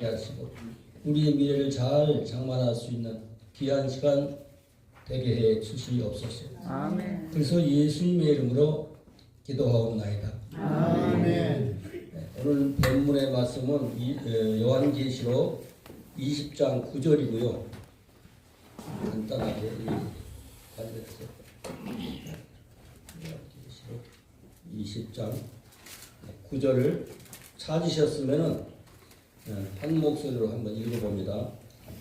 하시고 우리의 미래를 잘 장만할 수 있는 귀한 시간 되게 해 주시옵소서. 아멘. 그래서 예수님의 이름으로 기도하옵나이다. 아멘. 오늘 본문의 말씀은 요한계시록 20장 9절이고요. 간단하게 알려주세요. 요한계시록 20장 9절을 찾으셨으면은 한 목소리로 한번 읽어봅니다.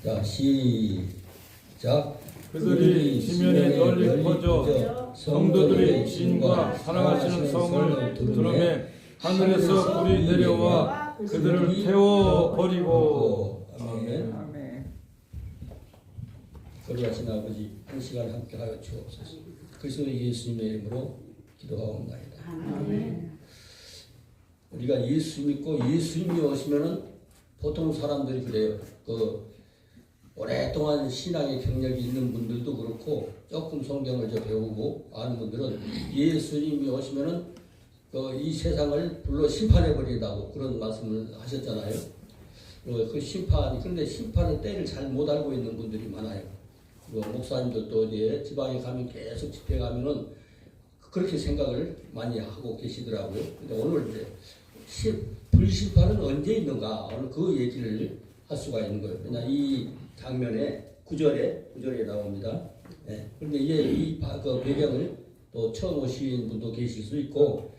자, 시작. 그들이 지면에 널리 퍼져 성도들의 진과 사랑하시는 성을 들음에 하늘에서 불이 내려와 그들을 태워버리고. 아멘. 아멘. 거룩하신 아버지, 한 시간 함께하여 주옵소서. 그리스도 예수님의 이름으로 기도하옵나이다. 아멘. 우리가 예수 믿고 예수님이 오시면은 보통 사람들이 그래요. 오랫동안 신앙의 경력이 있는 분들도 그렇고 조금 성경을 배우고 아는 분들은 예수님이 오시면은 이 세상을 불러 심판해 버린다고 그런 말씀을 하셨잖아요. 그 심판, 그런데 심판의 때를 잘 못 알고 있는 분들이 많아요. 목사님들도 어디에 지방에 가면 계속 집회 가면은 그렇게 생각을 많이 하고 계시더라고요. 근데 오늘 이제 불심판은 언제 있는가? 오늘 그 얘기를 할 수가 있는 거예요. 그냥 이 장면에 9절에 나옵니다. 네. 그런데 이제 그 배경을 또 처음 오신 분도 계실 수 있고,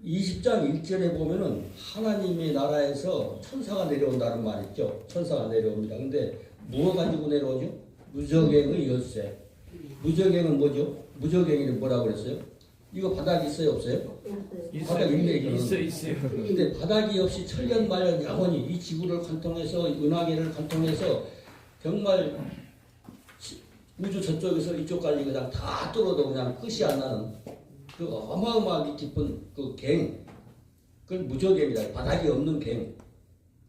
20장 1절에 보면은 하나님의 나라에서 천사가 내려온다는 말 있죠. 천사가 내려옵니다. 근데 무엇 가지고 내려오죠? 무저갱의 열쇠. 무저갱은 뭐죠? 무저갱이는 뭐라고 그랬어요? 이거 바닥이 있어요, 없어요? 바닥 있네, 이거는. 있어요. 근데 바닥이 없이 천년만년 영원히 이 지구를 관통해서 은하계를 관통해서 정말 우주 저쪽에서 이쪽까지 그냥 다 뚫어도 그냥 끝이 안 나는 그 어마어마하게 깊은 그 갱, 그건 무저갱이다. 바닥이 없는 갱.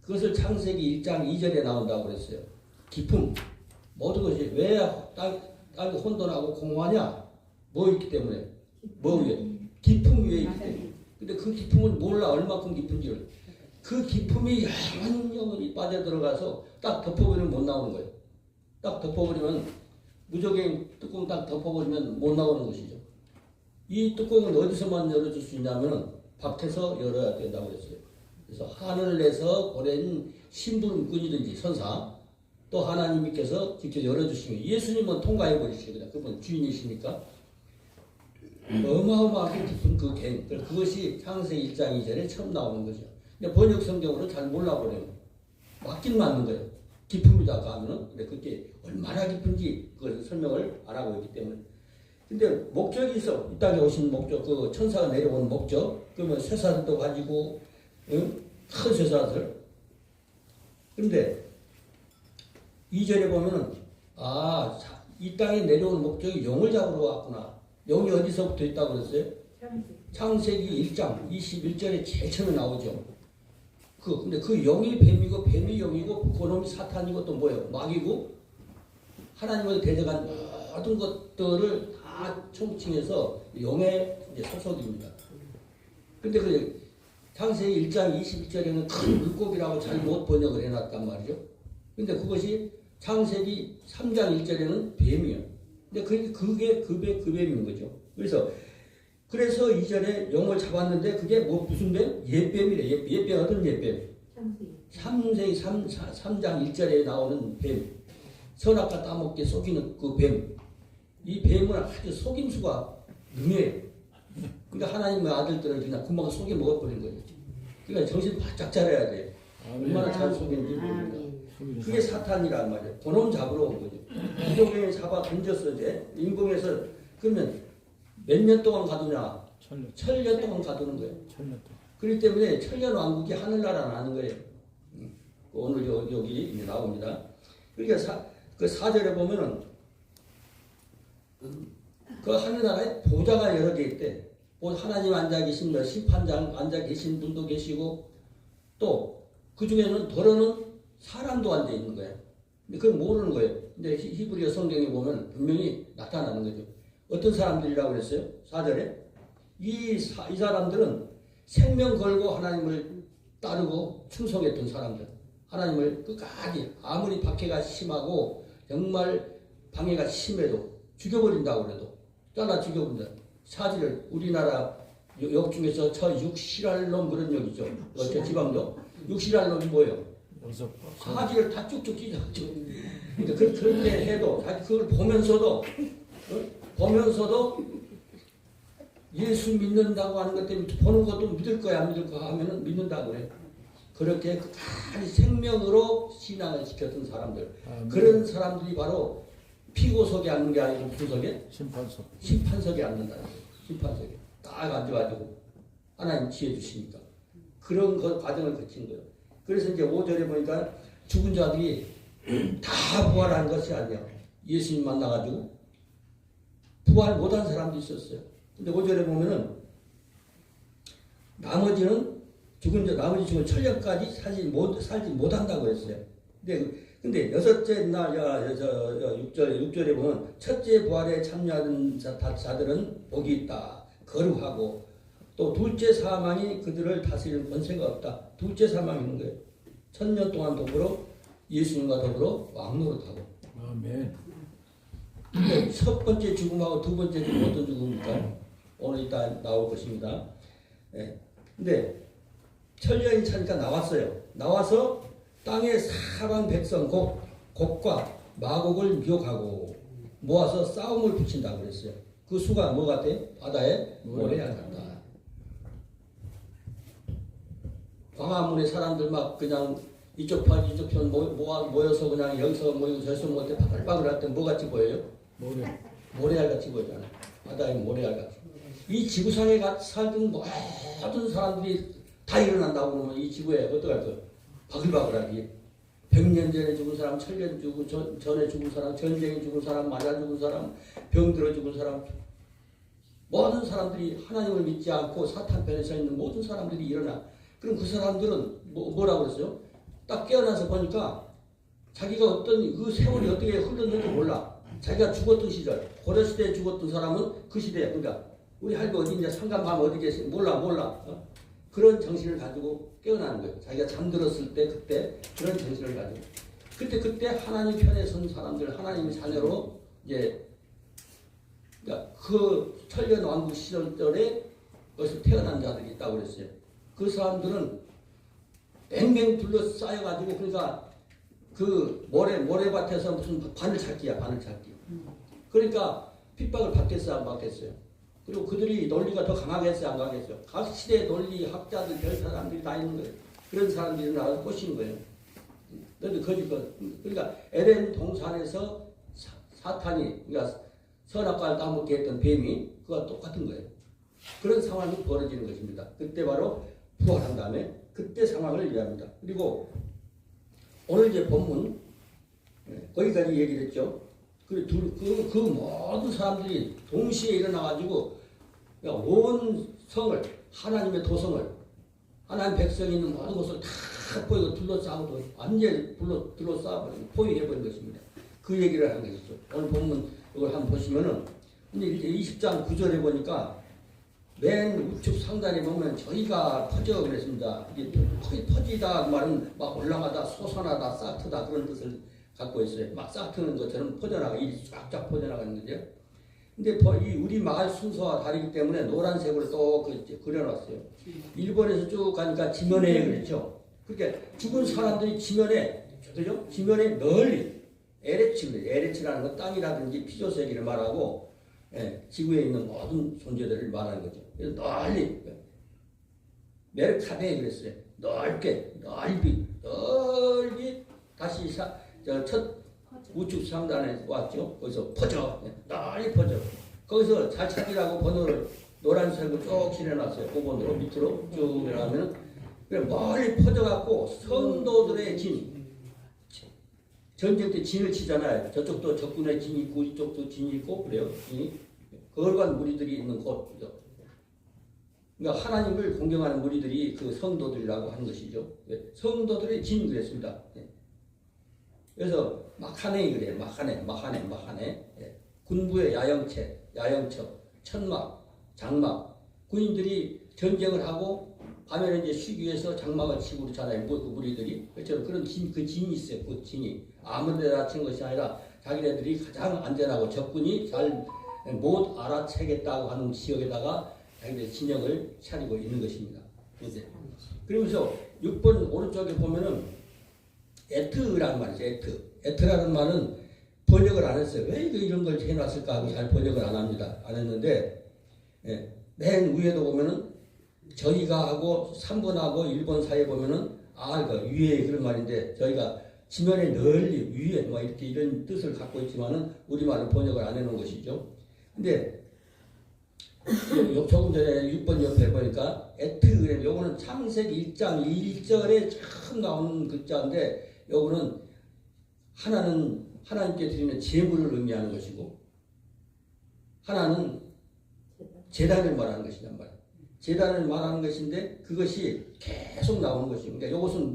그것을 창세기 1장 2절에 나온다고 그랬어요. 깊음. 모든 것이 왜 땅이 혼돈하고 공허하냐? 뭐 있기 때문에. 뭐 위에? 깊음 위에 있기 때문에. 근데 그 깊음은 몰라 얼마큼 깊은지를. 그 깊음이 영원히 빠져들어가서 딱 덮어버리면 못 나오는 거예요. 딱 덮어버리면 무적의 뚜껑 딱 덮어버리면 못 나오는 것이죠. 이 뚜껑은 어디서만 열어줄 수 있냐면은 밖에서 열어야 된다고 그랬어요. 그래서 하늘에서 보낸 신분꾼이든지 선사 또 하나님께서 직접 열어주시면 예수님은 통과해버리시고 그냥 그분 주인이시니까 어마어마하게 깊은 그 갱, 그것이 창세기 1장 2절에 처음 나오는 거죠. 근데 번역 성경으로 잘 몰라버려요. 맞긴 맞는 거예요. 깊음이다가 하면은, 근데 그게 얼마나 깊은지 그걸 설명을 안 하고 있기 때문에. 근데 목적이 있어. 이 땅에 오신 목적, 그 천사가 내려온 목적, 그러면 쇠사슬도 가지고, 응? 큰 쇠사슬. 근데 2절에 보면은, 이 땅에 내려온 목적이 용을 잡으러 왔구나. 용이 어디서부터 있다고 그랬어요? 창세기 1장 21절에 제일 처음에 나오죠. 근데 그 용이 뱀이고 뱀이 용이고 그놈이 사탄이고 또 뭐예요? 마귀고 하나님을 대적한 모든 것들을 다 총칭해서 용의 이제 소속입니다. 근데 그 창세기 1장 21절에는 큰 물고기라고 잘못 번역을 해놨단 말이죠. 근데 그것이 창세기 3장 1절에는 뱀이에요. 근데 그게 그 뱀인 거죠. 그래서 2절에 용을 잡았는데 그게 무슨 뱀? 옛뱀이래. 옛뱀 어떤 옛뱀? 창세기 3장 1절에 나오는 뱀. 선악과 따먹게 속이는 그 뱀. 이 뱀은 아주 속임수가 능해요. 그러니까 하나님의 아들들을 그냥 금방 속여 먹어버린 거예요. 그러니까 정신 바짝 차려야 돼요. 얼마나 잘 속이는지 모릅니다. 그게 사탄이란 말이에요. 그놈 잡으러 온 거죠. 무조건 잡아 던졌어, 이제. 인공에서, 그러면 몇 년 동안 가두냐? 천년 동안 가두는 거예요. 그렇기 때문에 천년 왕국이 하늘나라 나는 거예요. 오늘 여기 나옵니다. 그러니까 그 4절에 보면은, 그 하늘나라에 보좌가 여러 개 있대. 하나님 앉아 계신 심판장 앉아 계신 분도 계시고, 또 그 중에는 더러는 사람도 앉아 있는 거예요. 근데 그걸 모르는 거예요. 근데 히브리어 성경에 보면 분명히 나타나는 거죠. 어떤 사람들이라고 그랬어요? 4절에 이 사람들은 생명 걸고 하나님을 따르고 충성했던 사람들, 하나님을 끝까지 아무리 박해가 심하고 정말 방해가 심해도 죽여버린다고 그래도 잘라 죽여버린다. 사지를 우리나라 역 중에서 저 육실할놈 그런 역이죠. 저 지방역 육실할놈이 뭐예요? 사지를 다 쭉쭉 찢어죠. 그러니까 그렇게 해도 그걸 보면서도 예수 믿는다고 하는 것 때문에 보는 것도 믿을 거야 안 믿을 거야 하면은 믿는다고 해. 그렇게 끝까지 생명으로 신앙을 지켰던 사람들. 그런 사람들이 바로 피고석에 앉는 게 아니고 무슨 석에? 심판석에 앉는다. 심판석에 딱 앉아가지고 하나님 지혜 주시니까 그런 것 과정을 거친 거예요. 그래서 이제 5절에 보니까 죽은 자들이 다 부활한 것이 아니야. 예수님 만나가지고 부활 못한 사람도 있었어요. 근데 5절에 보면은 나머지 죽은 천년까지 살지 못한다고 했어요. 근데 여섯째 날 6절에 보면 첫째 부활에 참여하는 자들은 복이 있다. 거룩하고 또 둘째 사망이 그들을 다스리는 권세가 없다. 둘째 사망이 있는 거예요. 1000년 동안 더불어 예수님과 더불어 왕노릇하고. 아멘. 근데 첫 번째 죽음하고 두 번째 죽음 어떤 죽음입니까? 오늘 이따 나올 것입니다. 예. 근데 천년이 차니까 나왔어요. 나와서 땅의 사방 백성 곡과 마곡을 미혹하고 모아서 싸움을 붙인다고 그랬어요. 그 수가 뭐 같아? 바다의 모래알 같다. 광화문에 사람들 막 그냥 이쪽 편 모여서 그냥 여기서 모이고 저기서 모일 때 바글바글 할 때 뭐 같이 보여요? 모래알 같이 보이잖아요. 바다의 모래알 같이. 이 지구상에 살던 모든 사람들이 다 일어난다고 그러면 이 지구에 어떡할까요? 바글바글하기. 100년 전에 죽은 사람, 1000년 전에 죽은 사람, 전쟁에 죽은 사람, 맞아 죽은 사람, 병들어 죽은 사람, 모든 사람들이 하나님을 믿지 않고 사탄 편에 서 있는 모든 사람들이 일어나. 그럼 그 사람들은 뭐라고 그랬어요? 딱 깨어나서 보니까 자기가 어떤 그 세월이 어떻게 흘렀는지 몰라. 자기가 죽었던 시절, 고려시대에 죽었던 사람은 그 시대에, 그러니까 우리 할배 어디 이제 상간마음 어디 계시 몰라. 그런 정신을 가지고 깨어나는 거예요. 자기가 잠들었을 때 그때 그런 정신을 가지고 그때 하나님 편에 선 사람들, 하나님의 자녀로 이제 그러니까 그 천년 왕국 시절에 거기서 태어난 자들이 있다고 그랬어요. 그 사람들은 맹맹 둘러싸여가지고 그러니까 그 모래밭에서 무슨 바늘찾기야. 그러니까 핍박을 받겠어요, 안 받겠어요? 그리고 그들이 논리가 더 강하겠어요, 안 강하겠어요? 각 시대 논리 학자들, 별 사람들이 다 있는 거예요. 그런 사람들이 나와서 꼬시는 거예요. 그러니까 에덴 동산에서 사탄이, 그러니까 선악과를 따먹게 했던 뱀이 그와 똑같은 거예요. 그런 상황이 벌어지는 것입니다. 그때 바로 부활한 다음에 그때 상황을 이해합니다. 그리고 오늘 이제 본문 거기까지 얘기를 했죠. 그 모든 사람들이 동시에 일어나가지고 온 성을, 하나님의 도성을, 하나님 백성이 있는 모든 곳을 다 보이고 둘러싸고 완전히 둘러싸버리고 포위해버린 것입니다. 그 얘기를 하는 것이죠. 오늘 본문 이걸 한번 보시면은 근데 이렇게 20장 9절에 보니까 맨 우측 상단에 보면 저희가 퍼져 그랬습니다. 이게 퍼지다 말은 막 올라가다 솟아나다 싹트다 그런 뜻을 갖고 있어요. 막 싹트는 것처럼 퍼져나가 이 쫙쫙 퍼져나가는 거죠. 근데 이 우리 마을 순서와 다르기 때문에 노란색으로 또 그려놨어요. 일본에서 쭉 가니까 지면에 그랬죠. 그러니까 죽은 사람들이 지면에 그죠? 지면에 널리 에레치라는 건 땅이라든지 피조세기를 말하고 지구에 있는 모든 존재들을 말하는 거죠. 그래서 널리 메르카베 그랬어요. 넓게 넓이 다시 첫 우측 상단에 왔죠. 거기서 퍼져 널리 퍼져. 거기서 잘 찾기라고 번호를 노란색으로 쭉 칠해놨어요. 그 번호로 밑으로 쭉 내려가면 멀리 퍼져갖고 성도들의 진 전쟁 때 진을 치잖아요. 저쪽도 적군의 진이 있고 이쪽도 진이 있고 그래요. 거룩한 무리들이 있는 곳이죠. 그러니까 하나님을 공경하는 무리들이 그 성도들이라고 하는 것이죠. 성도들의 진 그랬습니다. 그래서 마카네 그래요. 마카네. 군부의 야영척, 천막, 장막, 군인들이 전쟁을 하고 밤에는 이제 쉬기 위해서 장막을 치고 그렇잖아요. 그 무리들이. 그처럼 그런 그 진이 있어요. 그 진이. 아무 데나 친 것이 아니라 자기네들이 가장 안전하고 적군이 잘 못 알아채겠다고 하는 지역에다가 자기들 진영을 차리고 있는 것입니다. 이제 그러면서 6번 오른쪽에 보면은 에트라는 말이죠. 에트라는 말은 번역을 안 했어요. 왜 이런 걸 해놨을까 하고 잘 번역을 안 합니다. 안 했는데 맨 위에도 보면은 저희가 하고 3번하고 1번 사이에 보면은 그 위에 그런 말인데 저희가 지면에 널리 위에 뭐 이렇게 이런 뜻을 갖고 있지만은 우리말로 번역을 안 해놓은 것이죠. 근데 조금 전에 6번 옆에 보니까 에트 요거는 창세기 1장 1절에 처음 나오는 글자인데 요거는 하나는 하나님께 드리는 제물을 의미하는 것이고 하나는 제단을 말하는 것이란 말이에요. 제단을 말하는 것인데 그것이 계속 나오는 것입니다. 그러니까 이것은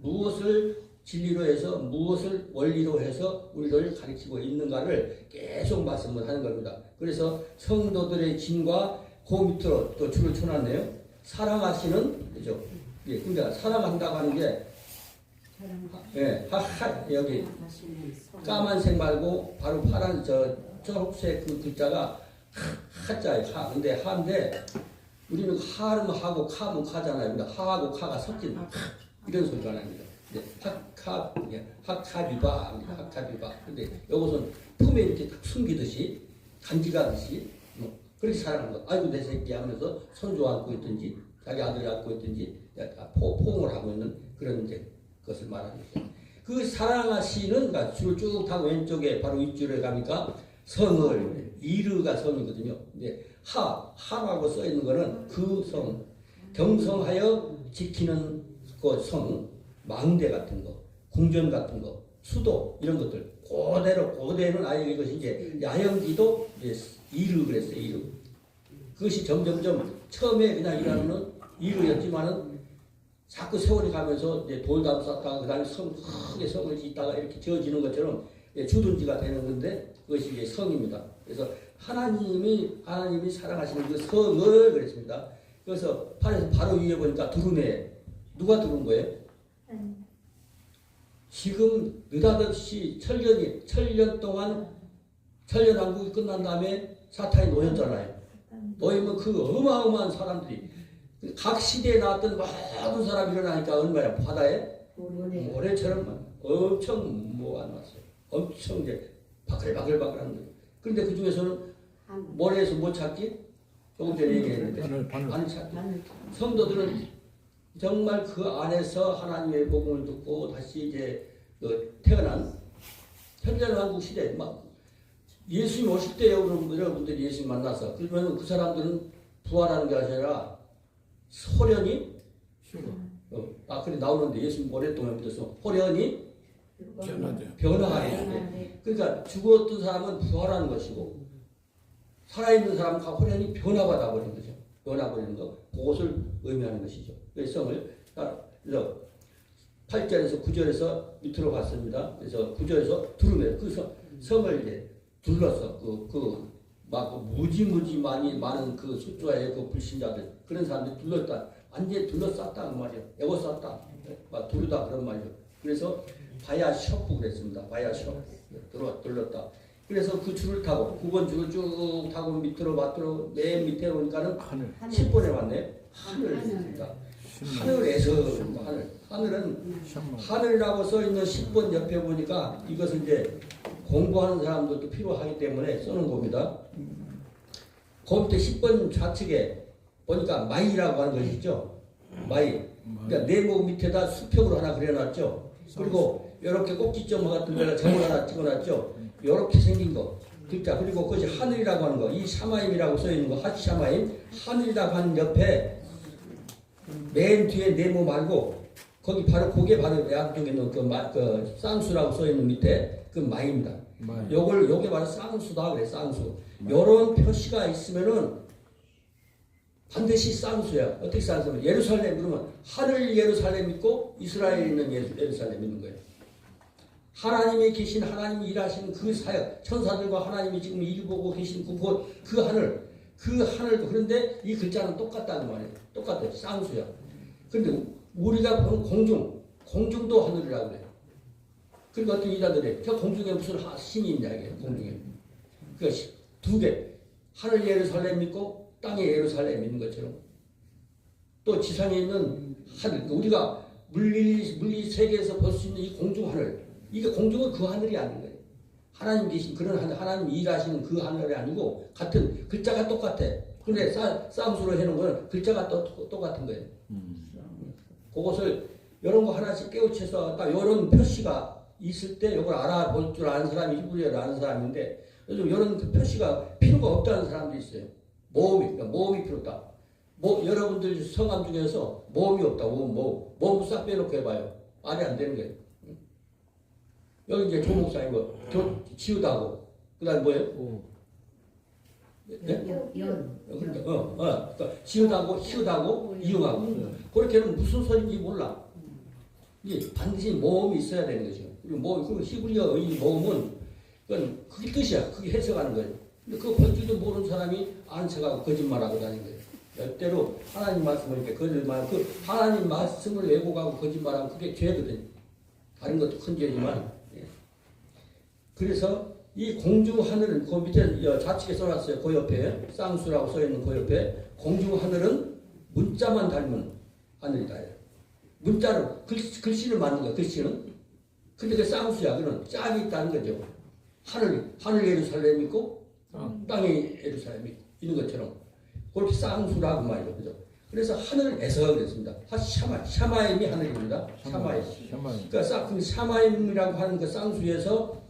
무엇을 진리로 해서 무엇을 원리로 해서 우리를 가르치고 있는가를 계속 말씀을 하는 겁니다. 그래서 성도들의 진과 그 밑으로 또 줄을 쳐놨네요. 사랑하시는 그죠? 예, 그러니까 사랑한다고 하는 게 여기 까만색 말고 바로 파란 초록색 그 글자가 하자예요. 근데 하인데 우리는 하는 하고 카면 카잖아요. 근데 하하고 카가 섞인 이런 소리가 납니다. 하카비바. 근데 이것은 품에 이렇게 딱 숨기듯이 간직하듯이 그렇게 사랑하는 거. 아이고 내 새끼 하면서 손주 안고 있든지 자기 아들이 안고 있든지 포옹을 하고 있는 그런 이제 것을 말하는 거죠. 그 사랑하시는 그러니까 줄을 쭉 타고 왼쪽에 바로 윗줄에 가니까 성을 이르가 성이거든요. 근데 하라고 써 있는 거는 그 성 경성하여 지키는 그 성. 망대 같은 거, 궁전 같은 거, 수도 이런 것들 고대는 아예 이것이 이제 야영기도 이르 그랬어요. 이르. 그것이 점점점 처음에 그냥 일하는 이르였지만은 자꾸 세월이 가면서 이제 돌담 쌓다가 그다음에 크게 성을 짓다가 이렇게 지어지는 것처럼 주둔지가 되는 건데 그것이 이제 성입니다. 그래서 하나님이 사랑하시는 그 성을 그랬습니다. 그래서 판에서 바로 위에 보니까 두루네. 누가 두른 거예요? 지금 느닷없이 천년 동안 천년왕국이 끝난 다음에 사탄이 놓였잖아요. 놓이면 그 어마어마한 사람들이 각 시대에 나왔던 모든 사람이 일어나니까 얼마나 바다에 모래처럼 엄청 뭐가 나왔어요. 엄청 이제 바글바글바글한 거예요. 그런데 그 중에서는 모래에서 못 찾기 조금 전에 얘기했는데 안 찾기. 성도들은 정말 그 안에서 하나님의 복음을 듣고 다시 이제 태어난 천년왕국 시대 막 예수님 오실 때 여러분들이 예수님 만나서 그러면 그 사람들은 부활하는 게 아니라 호련히 그래 나오는데 예수님 오랫동안 믿어서 호련히 변화하는 그러니까 죽었던 사람은 부활하는 것이고 살아있는 사람은 호련히 변화받아 버린 거죠. 변화버리는 거 그것을 의미하는 것이죠. 성을 그래서 8절에서 9절에서 밑으로 갔습니다. 그래서 9절에서 두루매 그 성을 이제 둘러서 막 무지무지 많은 그 숫자의 그 불신자들 그런 사람들이 둘렀다. 완전히 둘러쌌다 그 말이에요. 에워쌌다. 막 두르다 그런 말이죠. 그래서 바야 셔프 그랬습니다. 바야 셔프 둘렀다. 그래서 그 줄을 타고 9번 줄을 쭉 타고 밑으로 맨 밑에 오니까는 10번에 왔네. 하늘입니다. 하늘에서 하늘이라고 써 있는 10번 옆에 보니까 이것은 이제 공부하는 사람들도 필요하기 때문에 써놓은 겁니다. 그 밑에 10번 좌측에 보니까 마이라고 하는 것이 있죠. 마이. 그러니까 네모 밑에다 수평으로 하나 그려놨죠. 그리고 이렇게 꼭지점 같은 데다 점을 하나 찍어놨죠. 이렇게 생긴 거. 글자. 그리고 그것이 하늘이라고 하는 거. 이 샤마임이라고 써 있는 거. 하샤마임. 하늘이라고 하는 옆에 맨 뒤에 네모 말고 거기 바로 그게 바로 양쪽에 있는 그 쌍수라고 써 있는 밑에 그 마입니다. 요게 바로 쌍수다 그래. 쌍수. 요런 표시가 있으면은 반드시 쌍수야. 어떻게 쌍수면 예루살렘 그러면 하늘 예루살렘 있고 이스라엘에 있는 예루살렘 있는 거예요. 하나님이 계신 하나님이 일하시는 그 사역 천사들과 하나님이 지금 일 보고 계신 그 하늘 그 하늘도 그런데 이 글자는 똑같다는 말이에요. 똑같아요. 쌍수야. 그런데 우리가 보는 공중도 하늘이라고 그래요. 그러니까 어떤 이자들이 저 공중에 무슨 신이 있냐 이게 공중에. 그러니까 두 개. 하늘 예루살렘 믿고 땅에 예루살렘 믿는 것처럼 또 지상에 있는 하늘. 우리가 물리 세계에서 볼 수 있는 이 공중 하늘. 이게 공중은 그 하늘이 아닌 거예요. 하나님 계신 그런 하늘, 하나님 일하시는 그 하늘이 아니고 같은 글자가 똑같아. 근데 쌍수로 해놓은 거는 글자가 똑같은 거예요. 그것을 이런 거 하나씩 깨우쳐서 딱 이런 표시가 있을 때 이걸 알아볼 줄 아는 사람이 히브리어를 아는 사람인데 요즘 이런 그 표시가 필요가 없다는 사람도 있어요. 모음이 필요 없다. 여러분들 성함 중에서 모음이 없다. 모음 싹 빼놓고 해봐요. 말이 안 되는 거예요. 여기 이제 조목사님 거 지우다고. 그 다음에 뭐예요? 네? 그러니까 지우다고, 희우다고, 이용하고. 그렇게는 무슨 소리인지 몰라. 이게 반드시 모음이 있어야 되는 거죠. 그리고 히브리어 이 모음은 그건 그게 뜻이야. 그게 해석하는 거예요. 근데 그거 볼 줄도 모르는 사람이 아는 척하고 거짓말하고 다니는 거예요. 때로 하나님 말씀을 이렇게 거짓말, 그 하나님 말씀을 왜곡하고 거짓말하면 그게 죄거든. 다른 것도 큰 죄지만. 그래서 이 공중 하늘은 그 밑에 좌측에 써놨어요. 그 옆에 쌍수라고 써있는 그 옆에 공중 하늘은 문자만 닮은 하늘이다. 문자로 글씨를 만든 거야. 글씨는. 근데 그 쌍수야. 그는 짝이 있다는 거죠. 하늘 예루살렘 있고 땅에 예루살렘 있고 있는 것처럼 그렇게 쌍수라고 말이죠. 그죠? 그래서 하늘에서 그랬습니다. 샤마임이 하늘입니다. 샤마임. 그러니까 그 샤마임이라고 하는 그 쌍수에서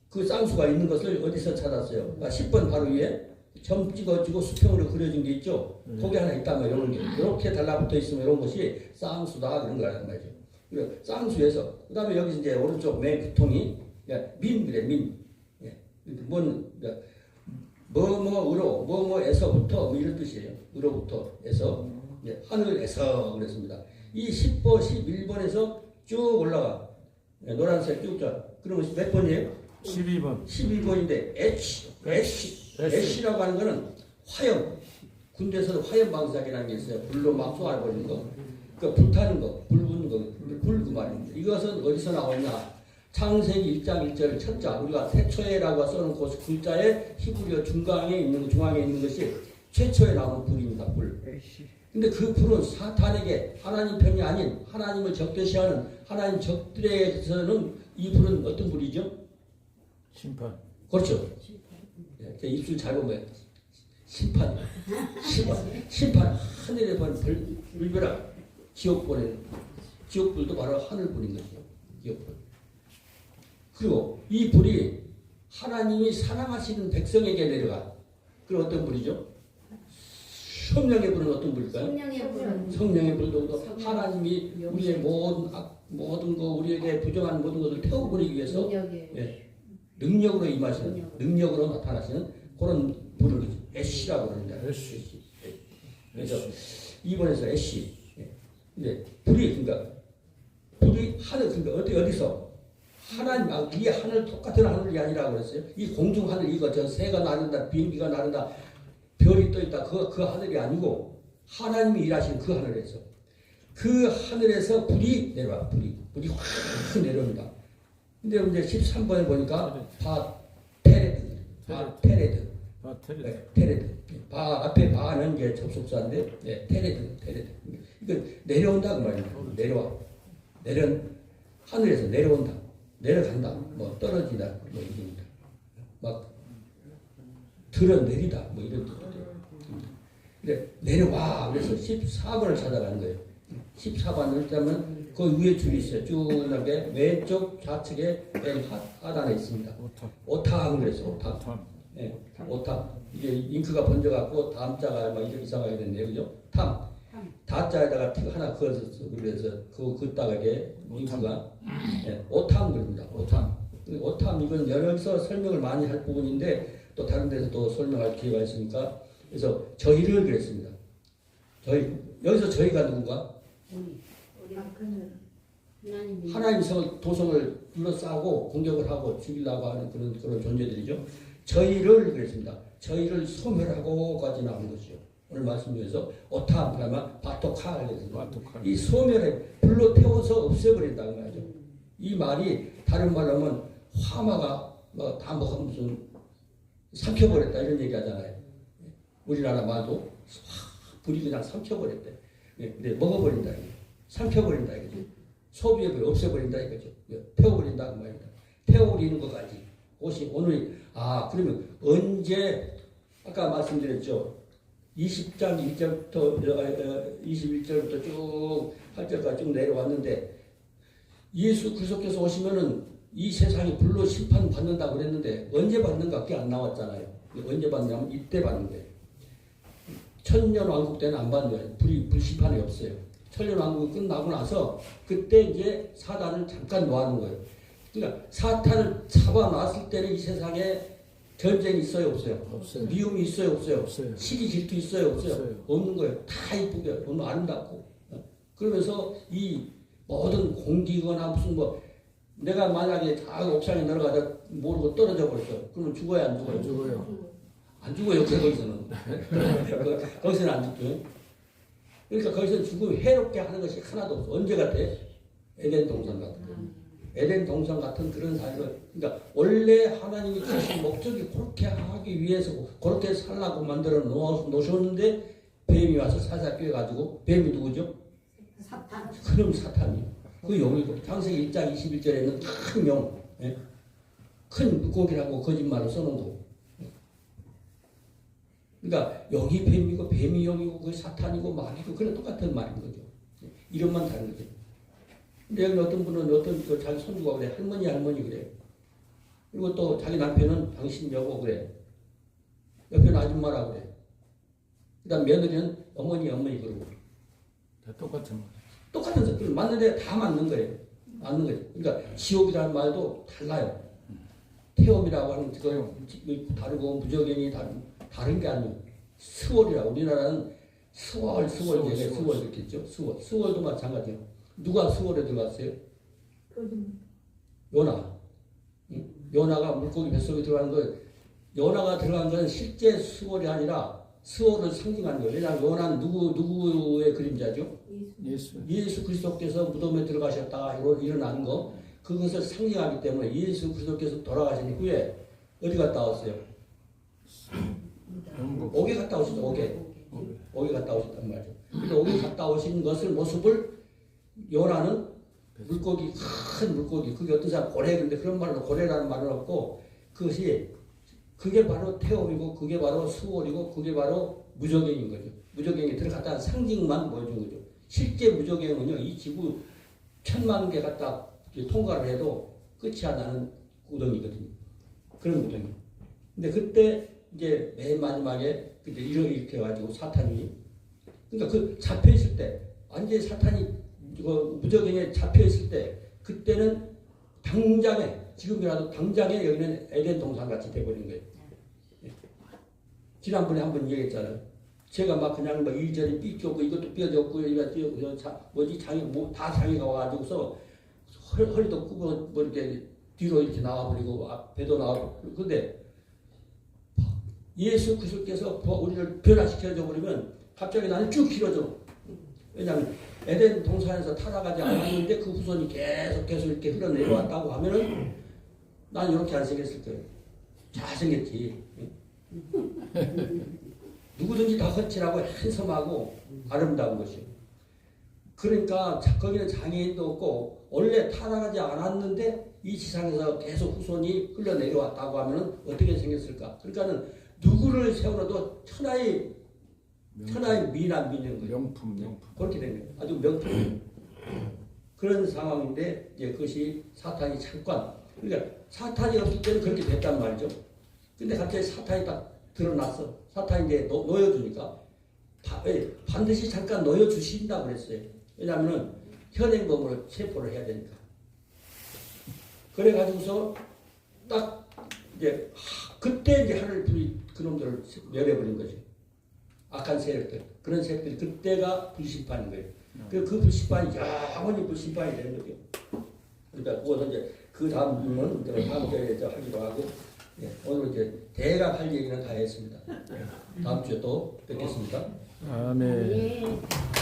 그 쌍수가 있는 것을 어디서 찾았어요? 그러니까 10번 바로 위에 점 찍어주고 수평으로 그려진 게 있죠. 거기 하나 있단 말이에요. 이런 게 이렇게 달라붙어 있으면 이런 것이 쌍수다 그런 거란 말이죠. 그리고 쌍수에서 그다음에 여기 이제 오른쪽 맨 귀통이 그래 민. 뭐뭐으로 뭐뭐에서부터 뭐 이런 뜻이에요. 으로부터 에서 하늘에서 그랬습니다. 이 10번 11번에서 쭉 올라가 노란색 쭉 자. 그러면 몇 번이에요? 12번. 12번인데 H라고 하는 거는 화염. 군대에서는 화염 방사기라는 게 있어요. 불로 막 쏘아버리는 거. 그러니까 불타는 거, 불 붙는 거, 불 그 말입니다. 이것은 어디서 나오냐? 창세기 1장 1절 첫자 우리가 태초에라고 써놓은 그 글자의 히브리어 중앙에 있는 것이 최초에 나오는 불입니다. 불. 근데 그 불은 사탄에게 하나님 편이 아닌 하나님을 적대시하는 하나님 적들에게서는 이 불은 어떤 불이죠? 심판. 그렇죠. 제 입술 잘 보면 심판 하늘에 보는 불벼락 지옥불도 바로 하늘불인 거죠. 지옥불. 그리고 이 불이 하나님이 사랑하시는 백성에게 내려가. 그럼 어떤 불이죠? 성령의 불은 어떤 불일까요? 성령의 불도 하나님이 우리의 모든 거 우리에게 부정한 모든 것을 태워버리기 위해서 능력으로 임하시는 능력으로 나타나시는 그런 불을 애쉬라고 그럽니다. 애쉬. 그래서 2번에서 애쉬. 근데 불이 하늘 그러니까 어디서 하나님 이 하늘 똑같은 하늘이 아니라고 그랬어요. 이 공중 하늘 이거 저 새가 나른다 비행기가 나른다 별이 떠 있다 그 하늘이 아니고 하나님이 일하시는 그 하늘에서 그 하늘에서 불이 내려와 불이 확 내려옵니다. 근데 이제 13번에 보니까 테레드. 앞에 바는 이제 접속사인데 테레드. 이거 내려온다 그 말입니다. 하늘에서 내려온다. 내려간다. 뭐 떨어지다. 뭐 이겁니다. 막 들어내리다. 뭐 이런 뜻이에요. 근데 내려와. 그래서 14번을 찾아가는 거예요. 14번을 짜면 그 위에 줄이 있어요. 쭉 이렇게 왼쪽 좌측에 맨 하단에 있습니다. 오탐 그래서 오탐. 오탐. 이게 잉크가 번져갖고 다음 자가 막 이렇게 이상하게 됐네요. 그죠? 탐. 다자에다가 티가 하나 그어서 그래서 그다가 이게 잉크가 오탐 그럽니다. 오탐 이건 여기서 설명을 많이 할 부분인데 또 다른 데서 또 설명할 기회가 있으니까 그래서 저희를 그랬습니다. 여기서 저희가 누군가? 하나님 도성을 둘러싸고 공격을 하고 죽이려고 하는 그런 존재들이죠. 저희를 그랬습니다. 저희를 소멸하고까지 나온 것이요. 오늘 말씀 중에서 오타 그러면 바토카 바토카. 이 소멸에 불로 태워서 없애버린다는 말이죠. 이 말이 다른 말로 하면 화마가 뭐 무슨 삼켜버렸다 이런 얘기 하잖아요. 우리나라 말도 불이 그냥 삼켜버렸대. 근데 먹어버린다 이거죠. 삼켜버린다 이거죠. 소비액을 없애버린다 이거죠. 태워버린다 그 말이다. 태워버리는 것까지. 그것이 오늘 그러면 언제 아까 말씀드렸죠. 20장 1절부터 21절부터 쭉 8절까지 쭉 내려왔는데 예수 그리스도께서 오시면은 이 세상이 불로 심판 받는다고 그랬는데 언제 받는가 그게 안 나왔잖아요. 언제 받냐면 이때 받는 거예요. 천년 왕국 때는 안 받는 거예요. 불심판이 없어요. 천년 왕국이 끝나고 나서 그때 이제 사단을 잠깐 놓아놓은 거예요. 그러니까 사탄을 잡아놨을 때는 이 세상에 전쟁이 있어요 없어요? 없어요. 미움이 있어요 없어요? 없어요. 시기 질투 있어요 없어요? 없어요. 없는 거예요. 다 이쁘게 너무 아름답고 그러면서 이 모든 공기거나 무슨 내가 만약에 옥상에 내려가다 모르고 떨어져 버렸어. 그러면 죽어야 안 죽어요? 안 죽어요. 안 죽어요. 거기서는. 거기서는 안 죽죠. 그러니까 거기서 죽으면 해롭게 하는 것이 하나도 없어. 언제 같아? 에덴 동산 같은 거. 에덴 동산 같은 그런 사회를 그러니까 원래 하나님이 주신 목적이 그렇게 하기 위해서 그렇게 살라고 만들어 놓으셨는데 뱀이 와서 살살 꿰가지고 뱀이 누구죠? 사탄. 그럼 사탄이 그 용이고 창세기 1장 21절에는 큰 용, 큰 물고기라고 거짓말을 써놓은 거고. 그러니까 용이 뱀이고 뱀이 용이고 그 사탄이고 마귀고 그래 똑같은 말인 거죠. 이름만 다른 거죠. 근데 여기 어떤 분은 자기 손주가 그래 할머니 그래. 그리고 또 자기 남편은 당신 여보 그래. 옆에는 아줌마라 그래. 그다음 며느리는 어머니 그러고. 다 똑같은 말. 똑같은 소리 맞는데 다 맞는 거예요. 맞는 거예요. 그러니까 지옥이라는 말도 달라요. 태움이라고 하는 그거 다르고 무적행이 다른 게 아니에요. 스월이라고 우리나라는 스월 이렇게 있죠. 스월도 마찬가지예요. 누가 스월에 들어갔어요? 요나. 요나가 물고기 뱃속에 들어간 거 요나가 들어간 건 실제 스월이 아니라 스월을 상징하는 거예요. 왜냐하면 요나는 누구의 그림자죠? 예수 그리스도께서 무덤에 들어가셨다가 일어난 거 그것을 상징하기 때문에 예수 그리스도께서 돌아가신 후에 어디 갔다 왔어요? 옥에 갔다 오셨죠. 옥에 갔다 오셨단 말이죠. 그래서 옥에 갔다 오신 모습을 요나는 물고기 큰 물고기 그게 어떤 사람 고래인데 그런 말로 고래라는 말은 없고 그게 바로 태움이고 그게 바로 수월이고 그게 바로 무적행인 거죠. 무적행에 들어갔다는 상징만 보여준 거죠. 실제 무적행은요 이 지구 1000만 개 갖다 통과를 해도 끝이 안 나는 구덩이거든요. 그런 구덩이. 근데 그때 이제 맨 마지막에 이렇게 해가지고 사탄이 그러니까 그 잡혀 있을 때 완전히 사탄이 무적행에 잡혀 있을 때 그때는 당장에 지금이라도 당장에 여기는 에덴 동산 같이 돼버린 거예요. 지난번에 한번 얘기했잖아요. 제가 막 그냥 이리저리 삐쩍고 이것도 삐어졌고 장이 다 장애가 와가지고서 허리도 굽어 이렇게 뒤로 이렇게 나와버리고 배도 나와버리고 근데 예수 그리스도께서 우리를 변화시켜줘 버리면 갑자기 나는 쭉 길어져. 왜냐하면 에덴 동산에서 타락하지 않았는데 그 후손이 계속 이렇게 흘러내려왔다고 하면은 난 이렇게 안 생겼을 거예요. 잘생겼지. 누구든지 다 거칠하고 핸섬하고 아름다운 것이요. 그러니까 거기는 장애인도 없고 원래 타락하지 않았는데 이 지상에서 계속 후손이 흘러내려왔다고 하면 어떻게 생겼을까? 그러니까는 누구를 세워도 천하의 미남미녀인 거예요. 명품. 그렇게 된 거예요. 아주 명품. 그런 상황인데 이제 그것이 사탄이 잠깐 그러니까 사탄이 없을 때는 그렇게 됐단 말이죠. 근데 갑자기 사탄이 딱 드러났어. 사탄이 이제 놓여주니까 반드시 잠깐 놓여주신다고 그랬어요. 왜냐하면 현행범으로 체포를 해야 되니까. 그래가지고서 딱 이제 그때 이제 하늘 불이 그놈들을 멸해버린 거죠. 악한 세력들. 그런 세력들이 그때가 불심판인 거예요. 그 불심판이 영원히 불심판이 되는 거죠. 그러니까 그것은 이제 그 다음은 다음 절에 하기도 하고 예, 오늘 이제 대략 할 얘기는 다 했습니다. 다음 주에 또 뵙겠습니다. 아멘. 예.